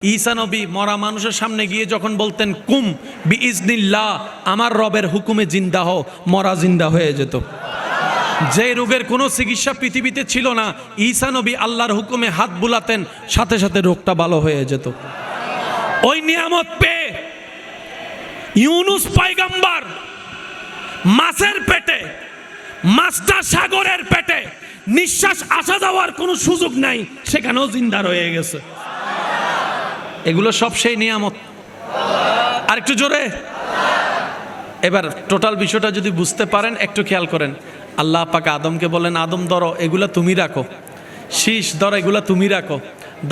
ঈসা নবী মরা মানুষের সামনে গিয়ে যখন বলতেন কুম বিইজনিল্লাহ, আমার রবের হুকুমে জিন্দা হও, মরা জিন্দা হয়ে যেত। যে রোগের কোনো চিকিৎসা পৃথিবীতে ছিল না, ঈসা নবী আল্লাহর হুকুমে হাত বুলাতেন, সাথে সাথে রোগটা ভালো হয়ে যেত। ওই নিয়ামত পেয়ে ইউনুস পয়গম্বর মাছের পেটে, মাছটা সাগরের পেটে, নিঃশ্বাস আসা যাওয়ার কোনো সুযোগ নাই, সেখানেও জিন্দা রয়ে গেছে। এগুলো সব সেই নিয়ামত। আর একটু জোরে এবার টোটাল বিষয়টা যদি বুঝতে পারেন, একটু খেয়াল করেন। আল্লাহ পাক আদমকে বলেন, আদম ধরো এগুলা তুমি রাখো, শীষ ধরো এগুলা তুমি রাখো,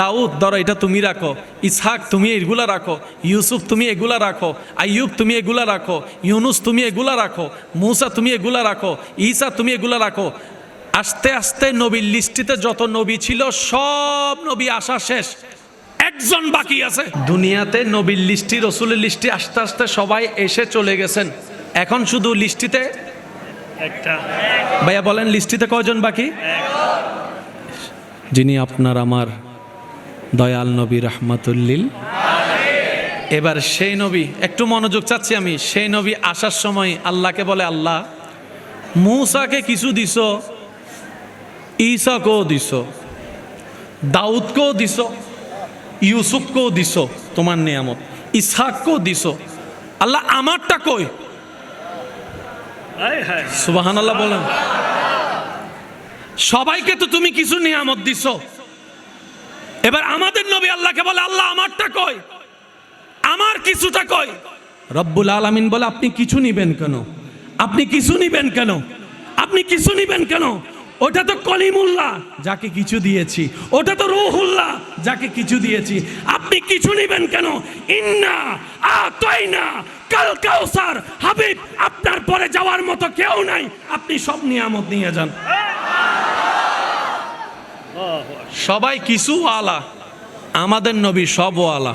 দাউদ ধরো এটা তুমি রাখো, ইসহাক তুমি এগুলা রাখো, ইউসুফ তুমি এগুলা রাখো, আইয়ুব তুমি এগুলা রাখো, ইউনুস তুমি এগুলা রাখো, মুসা তুমি এগুলা রাখো, ঈসা তুমি এগুলা রাখো। আস্তে আস্তে নবীর লিস্টিতে যত নবী ছিল সব নবী আসা শেষ, একজন বাকি আছে। দুনিয়াতে নবীর লিস্টি, রসুলের লিস্টি আস্তে আস্তে সবাই এসে চলে গেছেন। এখন শুধু লিস্টিতে একটা, ভাইয়া বলেন লিস্টিতে কয়জন বাকি? যিনি আপনার আমার দয়াল নবী রাহমাতুল্লিল। এবার সেই নবী, একটু মনোযোগ চাচ্ছি আমি, সেই নবী আসার সময় আল্লাহকে বলে, আল্লাহ মূসাকে কিছু দিছ, ঈসাকেও দিছ, দাউদকেও দিছ, ইউসুফকেও দিছ তোমার নিয়ামত, ইসহাককেও দিছ, আল্লাহ আমারটা কই? সুবহানাল্লাহ বলেন। সবাইকে তো তুমি কিছু নিয়ামত দিছ, এবার আমাদের নবী আল্লাহকে বলে, আল্লাহ আমারটা কই, আমার কিছুটা কই? রব্বুল আলামিন বলে, আপনি কিছু নিবেন কেন? আপনি কিছু নিবেন কেন? আপনি কিছু নিবেন কেন? ওটা তো কলিমুল্লাহ, যাকে কিছু দিয়েছি। ওটা তো রূহুল্লাহ, যাকে কিছু দিয়েছি। আপনি কিছু নিবেন কেন? ইন্না আতাইনা কাল কাউসার, হাবিব আপনার পরে যাওয়ার মতো কেউ নাই, আপনি সব নিয়ামত নিয়ে যান। সবাই কিছু আলা, আমাদের নবী সব আলা।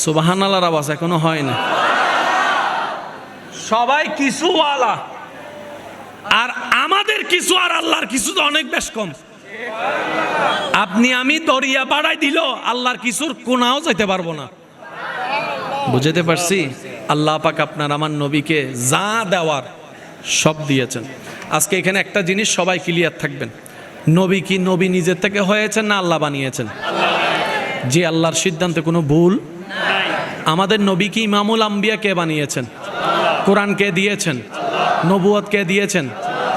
সুবহানাল্লাহর আওয়াজ এখনো হয় না। সবাই কিছু আলা, আর আমাদের কিছু আর আল্লাহর কিছু তো অনেক বেশ কম। আপনি আমি দরিয়া বাড়াই দিল, আল্লাহর কিছুর কোনাও যাইতে পারবো না। বুঝতে পারছি? আল্লাহ পাক আপনার আমার নবীকে যা দেওয়ার সব দিয়েছেন। আজকে এখানে একটা জিনিস সবাই ক্লিয়ার থাকবেন, নবী কি নবী নিজের থেকে হয়েছেন না আল্লাহ বানিয়েছেন? যে আল্লাহর সিদ্ধান্তে কোনো ভুল নাই। আমাদের নবী কি ইমামুল আম্বিয়া কে বানিয়েছেন? কোরআন কে দিয়েছেন? নবুয়ত কে দিয়েছেন?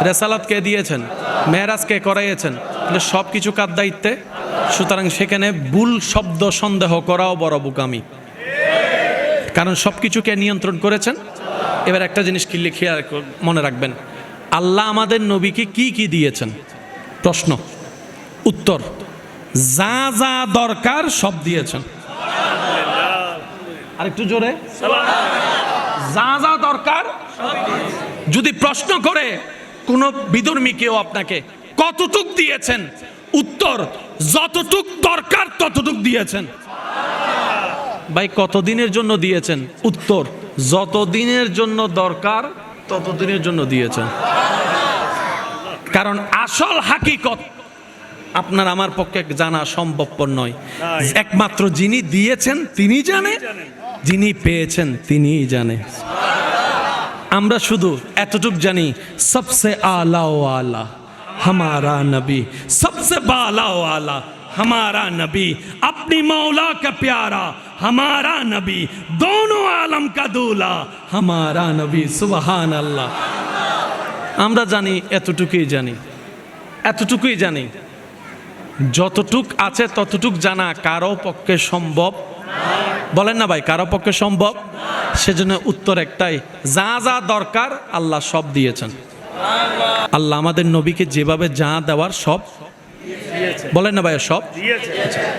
রেসালাত কে দিয়েছেন? মেরাজ কে করাইয়েছেন? সব কিছু কার দায়িত্বে। সুতরাং সেখানে ভুল শব্দ সন্দেহ করাও বড় বোকামি, কারণ সব কিছুকে নিয়ন্ত্রণ করেছেন। এবার একটা জিনিস খেয়াল মনে রাখবেন, আল্লাহ আমাদের নবীকে কি কি দিয়েছেন? প্রশ্ন, উত্তর, যা যা দরকার সব দিয়েছেন। আরেকটু জোরে, যা যা দরকার। যদি প্রশ্ন করে কোন বিধর্মী কেউ আপনাকে, কতটুক দিয়েছেন? উত্তর, যতটুক দরকার ততটুক দিয়েছেন। ভাই কতদিনের জন্য দিয়েছেন? উত্তর, যতদিনের জন্য দরকার ততদিনের জন্য দিয়েছেন। কারণ আসল হাকিকত আপনার আমার পক্ষে জানা সম্ভবপর নয়। একমাত্র যিনি দিয়েছেন তিনি জানে, যিনি পেয়েছেন তিনিই জানে। আমরা শুধু এতটুক জানি, সবসে আলা ওয়ালা हमारा नबी, सबसे बाला वाला हमारा नबी, अपनी मौला का प्यारा हमारा नबी, दोनों आलम का दूल्हा हमारा नबी। सुबहान अल्लाह। আমরা জানি, এতটুকুই জানি, এতটুকুই জানি। যতটুক আছে ততটুক জানা কারো পক্ষে সম্ভব বলেন না ভাই, কারো পক্ষে সম্ভব। সেজন্য উত্তর একটাই, যা যা দরকার আল্লাহ সব দিয়েছেন। আল্লাহ আমাদের নবীকে যেভাবে যা দেওয়ার সব বলেন না ভাই, সব দিয়েছেন।